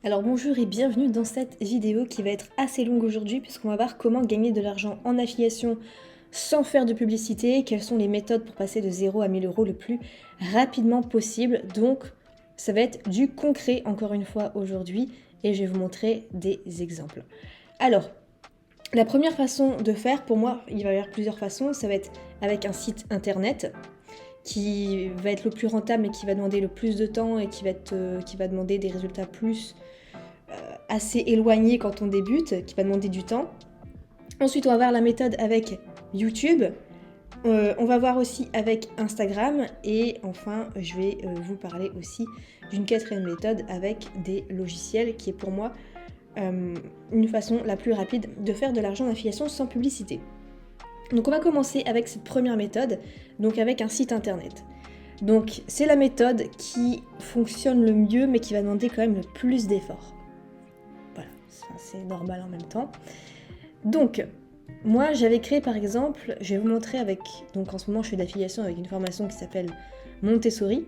Alors bonjour et bienvenue dans cette vidéo qui va être assez longue aujourd'hui puisqu'on va voir comment gagner de l'argent en affiliation sans faire de publicité, quelles sont les méthodes pour passer de 0 à 1000 euros le plus rapidement possible. Donc ça va être du concret encore une fois aujourd'hui et je vais vous montrer des exemples. Alors, la première façon de faire, pour moi, il va y avoir plusieurs façons, ça va être avec un site internet qui va être le plus rentable mais qui va demander le plus de temps et qui va demander des résultats assez éloignés quand on débute, qui va demander du temps. Ensuite, on va voir la méthode avec YouTube. On va voir aussi avec Instagram. Et enfin, je vais vous parler aussi d'une quatrième méthode avec des logiciels qui est pour moi une façon la plus rapide de faire de l'argent d'affiliation sans publicité. Donc on va commencer avec cette première méthode, donc avec un site internet. Donc c'est la méthode qui fonctionne le mieux mais qui va demander quand même le plus d'efforts. Voilà, c'est normal en même temps. Donc moi j'avais créé par exemple, je vais vous montrer avec, donc en ce moment je fais d'affiliation avec une formation qui s'appelle Montessori.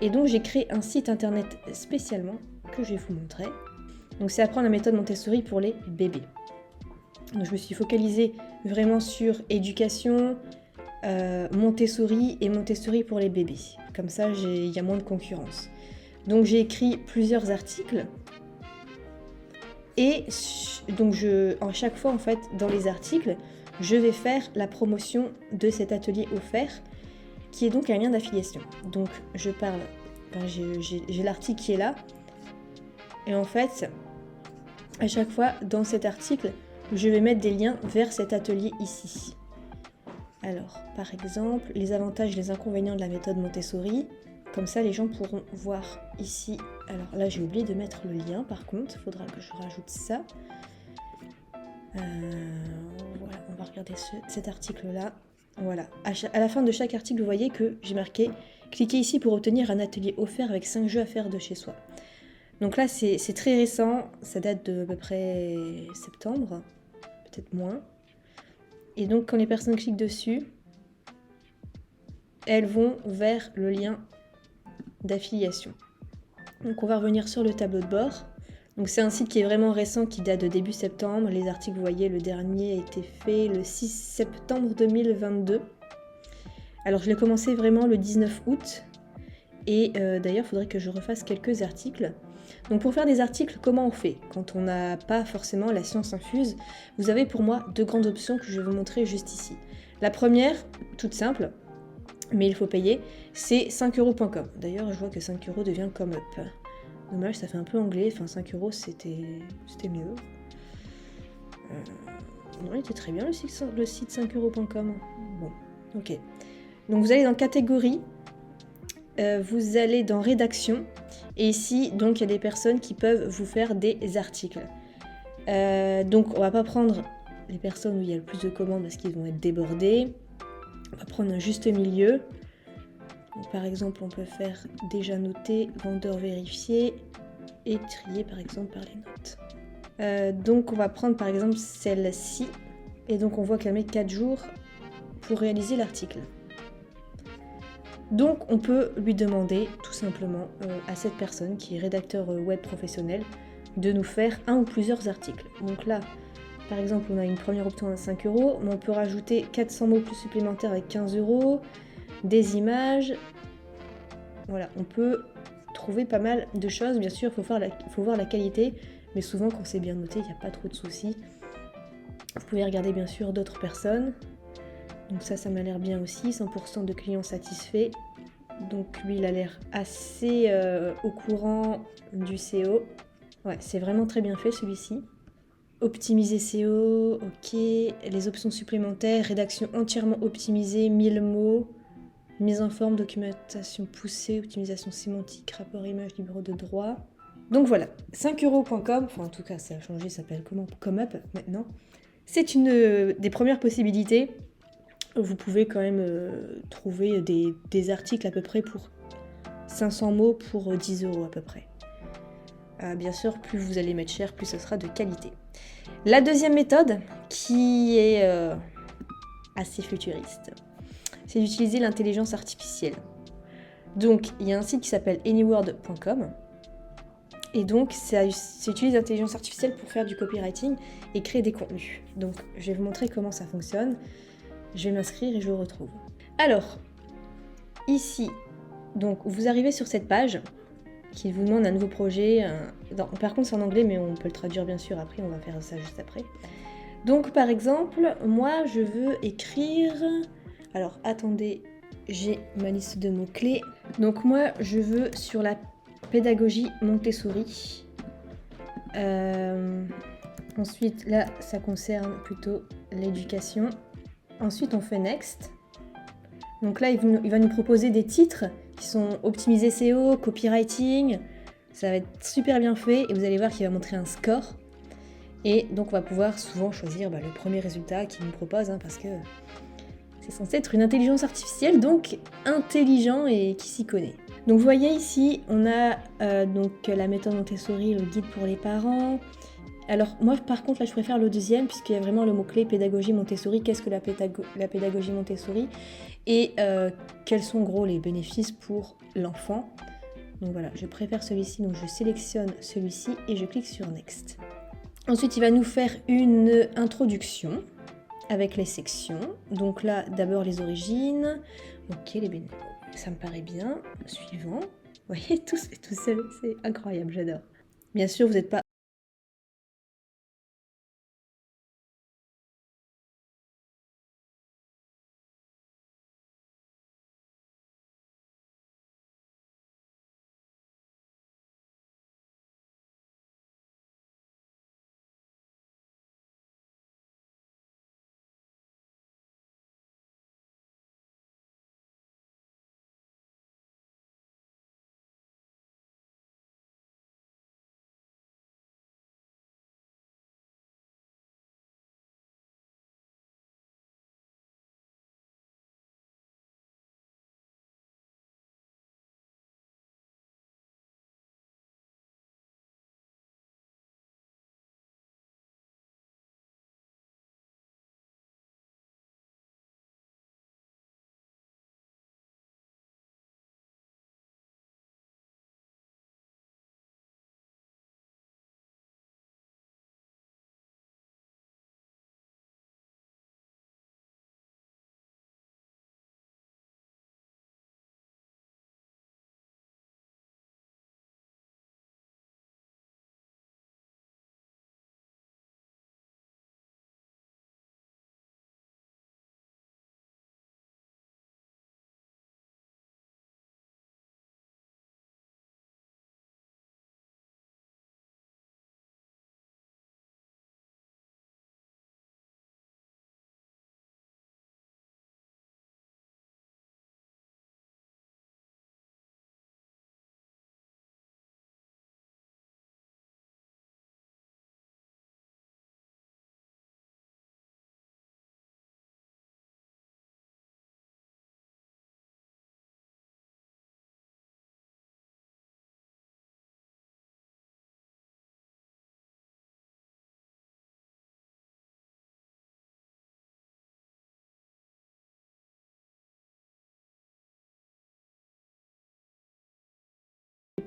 Et donc j'ai créé un site internet spécialement que je vais vous montrer. Donc c'est apprendre la méthode Montessori pour les bébés. Donc je me suis focalisée vraiment sur éducation, Montessori et Montessori pour les bébés. Comme ça, il y a moins de concurrence. Donc j'ai écrit plusieurs articles. Et donc à chaque fois, en fait, dans les articles, je vais faire la promotion de cet atelier offert, qui est donc un lien d'affiliation. Donc je parle, j'ai l'article qui est là. Et en fait, à chaque fois, dans cet article, je vais mettre des liens vers cet atelier ici. Alors, par exemple, les avantages et les inconvénients de la méthode Montessori. Comme ça, les gens pourront voir ici. Alors là, j'ai oublié de mettre le lien, par contre. Il faudra que je rajoute ça. Voilà, on va regarder cet article-là. Voilà. À la fin de chaque article, vous voyez que j'ai marqué « Cliquez ici pour obtenir un atelier offert avec 5 jeux à faire de chez soi ». Donc là, c'est très récent. Ça date de à peu près septembre, peut-être moins. Et donc, quand les personnes cliquent dessus, elles vont vers le lien d'affiliation. Donc, on va revenir sur le tableau de bord. Donc, c'est un site qui est vraiment récent, qui date de début septembre. Les articles, vous voyez, le dernier a été fait le 6 septembre 2022. Alors, je l'ai commencé vraiment le 19 août. Et d'ailleurs, il faudrait que je refasse quelques articles. Donc pour faire des articles, comment on fait quand on n'a pas forcément la science infuse? Vous avez pour moi deux grandes options que je vais vous montrer juste ici. La première, toute simple, mais il faut payer, c'est 5euros.com. D'ailleurs, je vois que 5 euros devient comme up. Dommage, ça fait un peu anglais, enfin 5 euros c'était mieux. Non, il était très bien le site 5euros.com. Bon, ok. Donc vous allez dans catégorie. Vous allez dans rédaction et ici donc il y a des personnes qui peuvent vous faire des articles. Donc on va pas prendre les personnes où il y a le plus de commandes parce qu'ils vont être débordés. On va prendre un juste milieu. Donc, par exemple on peut faire déjà noté, vendeur vérifié et trier par exemple par les notes. Donc on va prendre par exemple celle-ci et donc on voit qu'elle met 4 jours pour réaliser l'article. Donc on peut lui demander tout simplement à cette personne qui est rédacteur web professionnel de nous faire un ou plusieurs articles. Donc là, par exemple, on a une première option à 5 euros, mais on peut rajouter 400 mots plus supplémentaires avec 15 euros, des images. Voilà, on peut trouver pas mal de choses. Bien sûr, il faut voir la qualité, mais souvent quand c'est bien noté, il n'y a pas trop de soucis. Vous pouvez regarder bien sûr d'autres personnes. Donc ça m'a l'air bien aussi, 100% de clients satisfaits. Donc lui, il a l'air assez au courant du SEO. Ouais, c'est vraiment très bien fait celui-ci. Optimiser SEO, ok. Les options supplémentaires, rédaction entièrement optimisée, 1000 mots. Mise en forme, documentation poussée, optimisation sémantique, rapport image, numéro de droit. Donc voilà, 5euros.com, enfin en tout cas ça a changé, ça s'appelle ComeUp maintenant. C'est une des premières possibilités. Vous pouvez quand même trouver des articles à peu près pour 500 mots pour 10 euros à peu près. Bien sûr, plus vous allez mettre cher, plus ce sera de qualité. La deuxième méthode, qui est assez futuriste, c'est d'utiliser l'intelligence artificielle. Donc, il y a un site qui s'appelle anyword.com. Et donc, ça utilise l'intelligence artificielle pour faire du copywriting et créer des contenus. Donc, je vais vous montrer comment ça fonctionne. Je vais m'inscrire et je vous retrouve. Alors, ici, donc vous arrivez sur cette page qui vous demande un nouveau projet. Par contre, c'est en anglais, mais on peut le traduire bien sûr après. On va faire ça juste après. Donc, par exemple, moi, je veux écrire... Alors, attendez, j'ai ma liste de mots-clés. Donc, moi, je veux sur la pédagogie Montessori. Ensuite, là, ça concerne plutôt l'éducation. Ensuite, on fait Next. Donc là, il va nous proposer des titres qui sont optimisés SEO, copywriting. Ça va être super bien fait et vous allez voir qu'il va montrer un score. Et donc, on va pouvoir souvent choisir le premier résultat qu'il nous propose parce que c'est censé être une intelligence artificielle, donc intelligent et qui s'y connaît. Donc vous voyez ici, on a donc la méthode Montessori, le guide pour les parents. Alors moi par contre là je préfère le deuxième puisqu'il y a vraiment le mot-clé pédagogie Montessori. Qu'est-ce que la pédagogie Montessori et quels sont gros les bénéfices pour l'enfant. Donc voilà, je préfère celui-ci, donc je sélectionne celui-ci et je clique sur Next. Ensuite il va nous faire une introduction avec les sections. Donc là d'abord les origines, ok les bénéfices. Ça me paraît bien. Suivant. Vous voyez, tout se fait tout seul. C'est incroyable, j'adore. Bien sûr, vous n'êtes pas...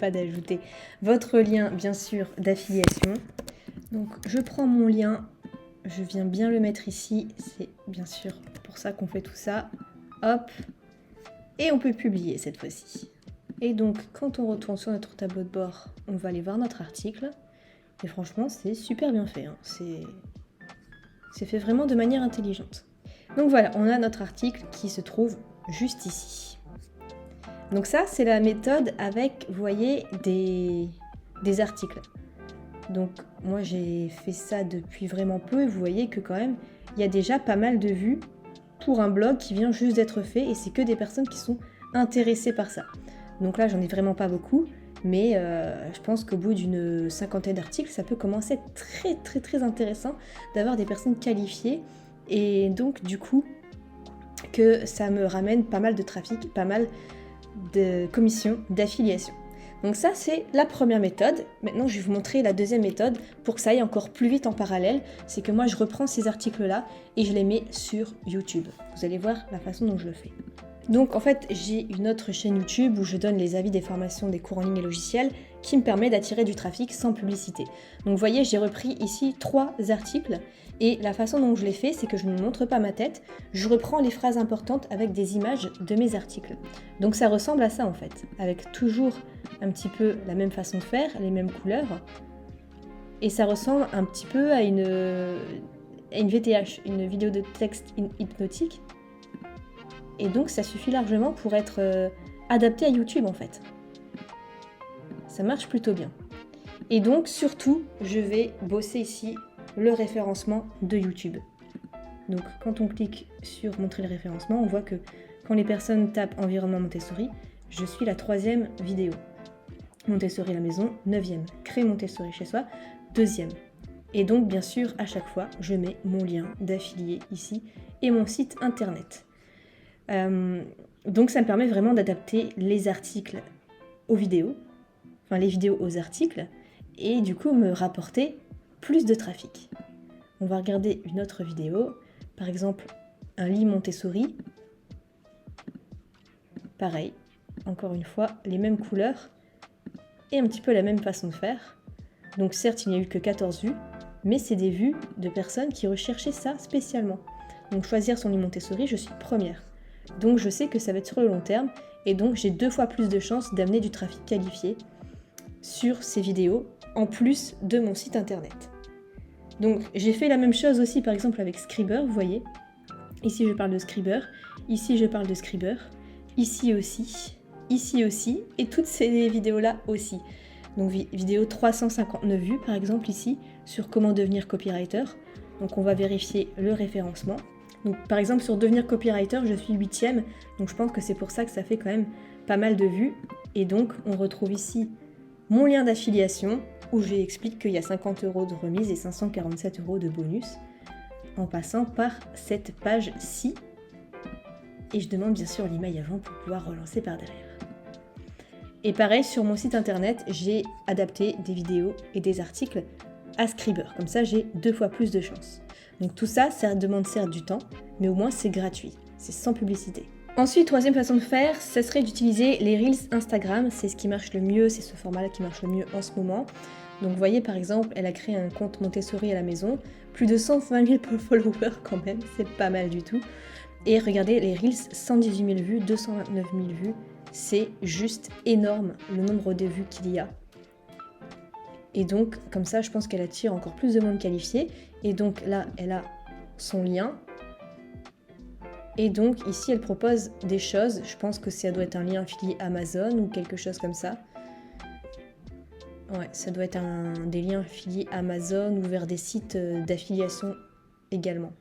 Pas d'ajouter votre lien, bien sûr, d'affiliation. Donc, je prends mon lien. Je viens bien le mettre ici. C'est bien sûr pour ça qu'on fait tout ça. Hop. Et on peut publier cette fois-ci. Et donc, quand on retourne sur notre tableau de bord, on va aller voir notre article. Et franchement, c'est super bien fait. C'est fait vraiment de manière intelligente. Donc voilà, on a notre article qui se trouve juste ici. Donc ça, c'est la méthode avec, vous voyez, des articles. Donc moi, j'ai fait ça depuis vraiment peu. Et vous voyez que quand même, il y a déjà pas mal de vues pour un blog qui vient juste d'être fait. Et c'est que des personnes qui sont intéressées par ça. Donc là, j'en ai vraiment pas beaucoup. Mais je pense qu'au bout d'une 50aine d'articles, ça peut commencer à être très très très intéressant d'avoir des personnes qualifiées. Et donc du coup, que ça me ramène pas mal de trafic, pas mal de commissions d'affiliation. Donc ça, c'est la première méthode. Maintenant, je vais vous montrer la deuxième méthode pour que ça aille encore plus vite en parallèle. C'est que moi, je reprends ces articles-là et je les mets sur YouTube. Vous allez voir la façon dont je le fais. Donc en fait, j'ai une autre chaîne YouTube où je donne les avis des formations des cours en ligne et logiciels qui me permet d'attirer du trafic sans publicité. Donc vous voyez, j'ai repris ici 3 articles et la façon dont je l'ai fait, c'est que je ne montre pas ma tête, je reprends les phrases importantes avec des images de mes articles. Donc ça ressemble à ça en fait, avec toujours un petit peu la même façon de faire, les mêmes couleurs, et ça ressemble un petit peu à une VTH, une vidéo de texte hypnotique. Et donc ça suffit largement pour être adapté à YouTube en fait. Ça marche plutôt bien. Et donc surtout, je vais bosser ici le référencement de YouTube. Donc quand on clique sur montrer le référencement, on voit que quand les personnes tapent environnement Montessori, je suis la 3e vidéo. Montessori à la maison, 9e. Créer Montessori chez soi, 2e. Et donc bien sûr, à chaque fois, je mets mon lien d'affilié ici et mon site internet. Donc ça me permet vraiment d'adapter les articles aux vidéos, enfin les vidéos aux articles, et du coup me rapporter plus de trafic. On va regarder une autre vidéo, par exemple un lit Montessori. Pareil, encore une fois, les mêmes couleurs et un petit peu la même façon de faire. Donc certes, il n'y a eu que 14 vues, mais c'est des vues de personnes qui recherchaient ça spécialement. Donc choisir son lit Montessori, je suis première. Donc je sais que ça va être sur le long terme, et donc j'ai 2 fois plus de chances d'amener du trafic qualifié sur ces vidéos, en plus de mon site internet. Donc j'ai fait la même chose aussi par exemple avec Scriber, vous voyez. Ici je parle de Scriber, ici je parle de Scriber, ici aussi, et toutes ces vidéos-là aussi. Donc vidéo 359 vues par exemple ici, sur comment devenir copywriter. Donc on va vérifier le référencement. Donc par exemple sur devenir copywriter, je suis 8e, donc je pense que c'est pour ça que ça fait quand même pas mal de vues. Et donc on retrouve ici mon lien d'affiliation, où j'explique qu'il y a 50 € de remise et 547 € de bonus, en passant par cette page-ci. Et je demande bien sûr l'email avant pour pouvoir relancer par derrière. Et pareil, sur mon site internet, j'ai adapté des vidéos et des articles à Scriber. Comme ça, j'ai 2 fois plus de chance. Donc tout ça, ça demande certes du temps, mais au moins c'est gratuit, c'est sans publicité. Ensuite, 3e façon de faire, ça serait d'utiliser les Reels Instagram. C'est ce qui marche le mieux, c'est ce format-là qui marche le mieux en ce moment. Donc vous voyez par exemple, elle a créé un compte Montessori à la maison, plus de 120 000 followers quand même, c'est pas mal du tout. Et regardez les Reels, 118 000 vues, 229 000 vues, c'est juste énorme le nombre de vues qu'il y a. Et donc comme ça, je pense qu'elle attire encore plus de monde qualifié. Et donc là, elle a son lien. Et donc ici, elle propose des choses. Je pense que ça doit être un lien affilié Amazon ou quelque chose comme ça. Ouais, ça doit être des liens affiliés Amazon ou vers des sites d'affiliation également.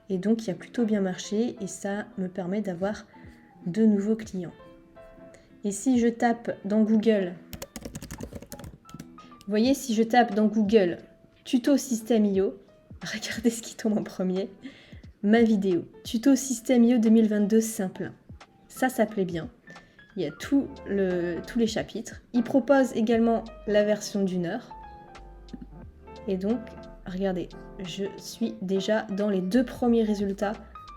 Et donc, il a plutôt bien marché et ça me permet d'avoir de nouveaux clients. Et si je tape dans Google, vous voyez, si je tape dans Google tuto Système.io, regardez ce qui tombe en premier. Ma vidéo, tuto Système.io 2022 simple. Ça plaît bien. Il y a tous les chapitres. Il propose également la version d'1 heure. Et donc, regardez, je suis déjà dans les 2 premiers résultats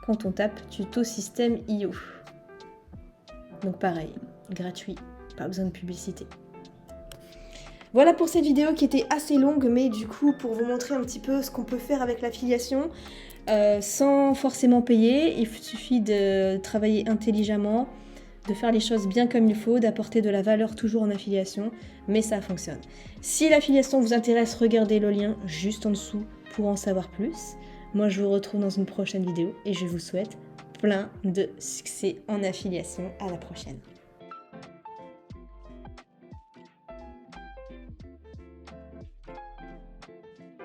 quand on tape tuto Système.io. Donc pareil, gratuit, pas besoin de publicité. Voilà pour cette vidéo qui était assez longue, mais du coup, pour vous montrer un petit peu ce qu'on peut faire avec l'affiliation, sans forcément payer, il suffit de travailler intelligemment, de faire les choses bien comme il faut, d'apporter de la valeur toujours en affiliation, mais ça fonctionne. Si l'affiliation vous intéresse, regardez le lien juste en dessous pour en savoir plus. Moi, je vous retrouve dans une prochaine vidéo et je vous souhaite plein de succès en affiliation. À la prochaine.